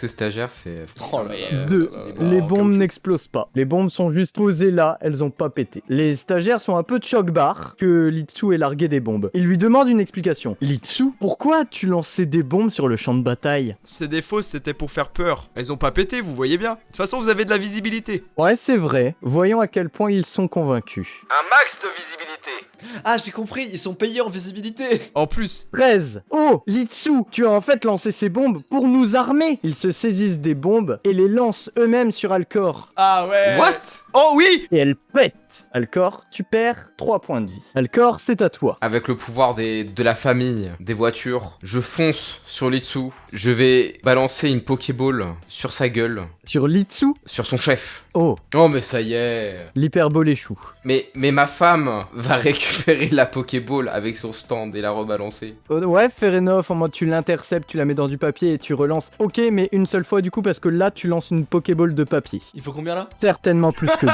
D: stagiaires, c'est...
C: Oh là là.
A: Deux,
B: c'est des
A: les
B: bombes en
A: bombes
B: caoutchouc.
A: n'explosent pas. Les bombes sont juste posées là, elles ont pas pété. Les stagiaires sont un peu de choc-bar que Litsu ait largué des bombes. Il lui demande une explication. Litsu, pourquoi as-tu lancé des bombes sur le champ de bataille?
B: C'est des fausses, c'était pour faire peur. Elles ont pas pété, vous voyez bien. De toute façon, vous avez de la visibilité.
A: Ouais, c'est vrai. Voyons à quel point ils sont convaincus.
D: Un max de visibilité.
C: Ah, j'ai compris, ils sont payés en visibilité.
B: En plus,
A: 13. Oh, Litsu, tu as en fait lancé ces bombes pour nous armer. Ils se saisissent des bombes et les lancent eux-mêmes sur Alcor.
B: ah ouais.
D: What?
B: Oh oui.
A: Et elles pètent. Alcor, tu perds 3 points de vie. Alcor, c'est à toi.
D: Avec le pouvoir de la famille, des voitures, je fonce sur Litsu. Je vais balancer une Pokéball sur sa gueule,
A: Sur Litsu,
D: sur son chef.
A: oh,
D: Oh mais ça y est.
A: l'hyperbole échoue.
D: Mais ma femme va récupérer la Pokéball avec son stand et la rebalancer.
A: Oh, ouais, fair enough, en mode tu l'interceptes, tu la mets dans du papier et tu relances. Ok, mais une seule fois du coup, parce que là, tu lances une Pokéball de papier.
C: Il faut combien là?
A: Certainement plus que 2.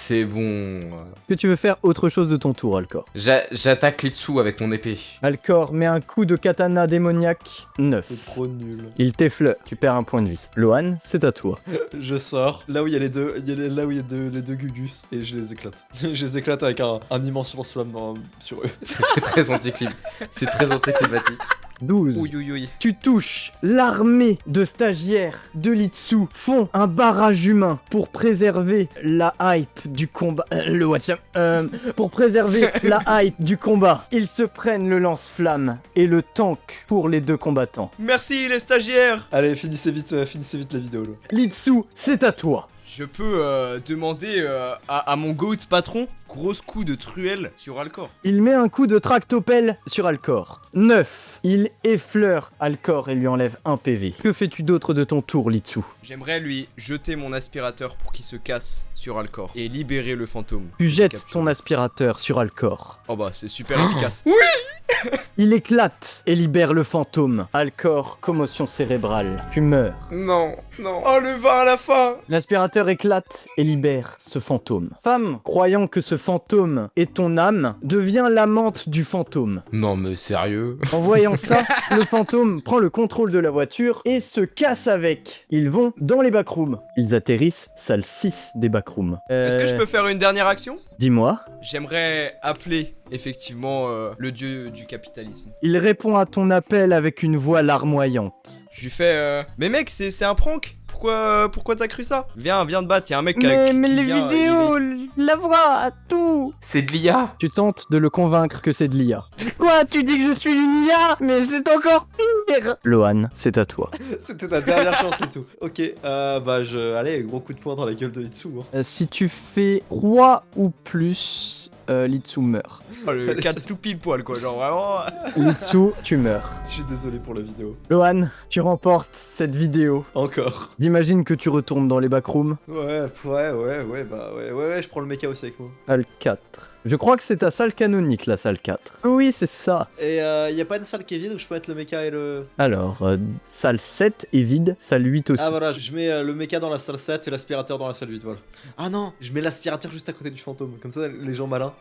D: C'est bon.
A: Est-ce que tu veux faire autre chose de ton tour, Alcor?
D: J'attaque Litsu avec mon épée.
A: Alcor met un coup de katana démoniaque 9.
C: C'est trop nul.
A: Il t'effleure, tu perds un point de vie. Lohan, c'est à toi.
C: Je sors là où il y a les deux, là où il y a les deux Gugus et je les éclate. Je les éclate avec un immense lance-flamme sur eux.
D: C'est très c'est très anticlimatique.
A: 12.
B: Oui.
A: Tu touches. L'armée de stagiaires de Litsu font un barrage humain pour préserver la hype du combat. Le WhatsApp. Pour préserver la hype du combat. Ils se prennent le lance-flamme et le tank pour les deux combattants.
B: Merci les stagiaires.
C: Allez, finissez vite la vidéo là.
A: Litsu, c'est à toi.
B: Je peux demander à mon GOAT patron, gros coup de truelle sur Alcor.
A: Il met un coup de tractopelle sur Alcor. 9. Il effleure Alcor et lui enlève un PV. Que fais-tu d'autre de ton tour, Litsu?
B: J'aimerais lui jeter mon aspirateur pour qu'il se casse sur Alcor et libérer le fantôme.
A: Tu jettes
B: Capture.
A: ton aspirateur sur Alcor.
B: Oh bah c'est super efficace.
A: Il éclate et libère le fantôme. Alcor, commotion cérébrale. Tu meurs.
D: Non.
B: Oh le vin à la fin.
A: L'aspirateur éclate et libère ce fantôme. Femme, croyant que ce fantôme est ton âme, devient l'amante du fantôme.
D: Non mais sérieux.
A: En voyant ça, le fantôme prend le contrôle de la voiture et se casse avec. Ils vont dans les backrooms. Ils atterrissent salle 6 des backrooms.
B: Est-ce que je peux faire une dernière action?
A: Dis-moi.
B: J'aimerais appeler effectivement le dieu du capitalisme.
A: Il répond à ton appel avec une voix larmoyante.
B: Je lui fais mais mec c'est un prank. Pourquoi t'as cru ça? Viens te battre, y'a un mec qui
F: Mais
B: qui
F: les
B: vient,
F: vidéos, la voix, tout.
D: C'est de l'IA.
A: Tu tentes de le convaincre que c'est de l'IA.
F: Quoi, tu dis que je suis une IA? Mais c'est encore pire.
A: Lohan, c'est à toi.
C: C'était ta dernière chance et tout. Ok, allez, gros coup de poing dans la gueule de Litsu. Hein.
A: Si tu fais 3 ou plus, Litsu meurt.
B: Oh, le 4 tout pile poil quoi, genre vraiment.
A: Litsu, tu meurs.
C: Je suis désolé pour la vidéo.
A: Lohan, tu remportes cette vidéo.
C: Encore.
A: J'imagine que tu retournes dans les backrooms.
C: Ouais, je prends le mecha aussi avec moi.
A: Salle 4. Je crois que c'est ta salle canonique, la salle 4. Oui, c'est ça.
C: Et y a pas une salle qui est vide où je peux mettre le mecha et le...
A: Alors, salle 7 est vide, salle 8 aussi.
C: Ah voilà, je mets le mecha dans la salle 7 et l'aspirateur dans la salle 8, voilà. Ah non, je mets l'aspirateur juste à côté du fantôme, comme ça les gens malins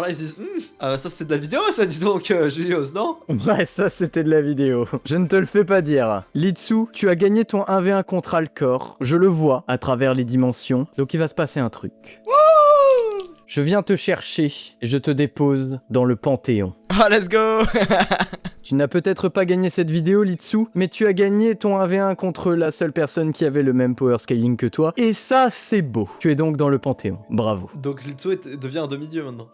C: ils se disent ça c'était de la vidéo ça, dis donc Julius, non?
A: Ouais, ça c'était de la vidéo. Je ne te le fais pas dire. Litsu, tu as gagné ton 1v1 contre Alcor. Je le vois à travers les dimensions. Donc il va se passer un truc. Je viens te chercher et je te dépose dans le Panthéon.
B: Ah let's go.
A: Tu n'as peut-être pas gagné cette vidéo, Litsu, mais tu as gagné ton 1v1 contre la seule personne qui avait le même power scaling que toi. Et ça, c'est beau. Tu es donc dans le Panthéon. Bravo.
C: Donc Litsu devient un demi-dieu maintenant.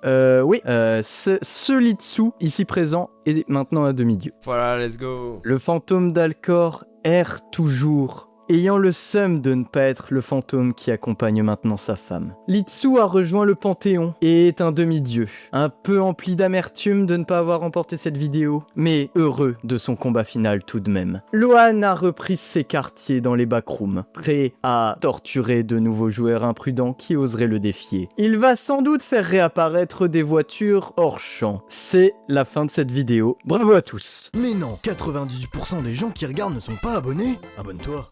A: Oui. Ce Litsu, ici présent, est maintenant un demi-dieu.
B: Voilà, let's go.
A: Le fantôme d'Alcor erre toujours, ayant le seum de ne pas être le fantôme qui accompagne maintenant sa femme. Litsu a rejoint le Panthéon et est un demi-dieu. Un peu empli d'amertume de ne pas avoir remporté cette vidéo, mais heureux de son combat final tout de même. Lohan a repris ses quartiers dans les backrooms, prêt à torturer de nouveaux joueurs imprudents qui oseraient le défier. Il va sans doute faire réapparaître des voitures hors champ. C'est la fin de cette vidéo. Bravo à tous.
G: Mais non, 98% des gens qui regardent ne sont pas abonnés. Abonne-toi.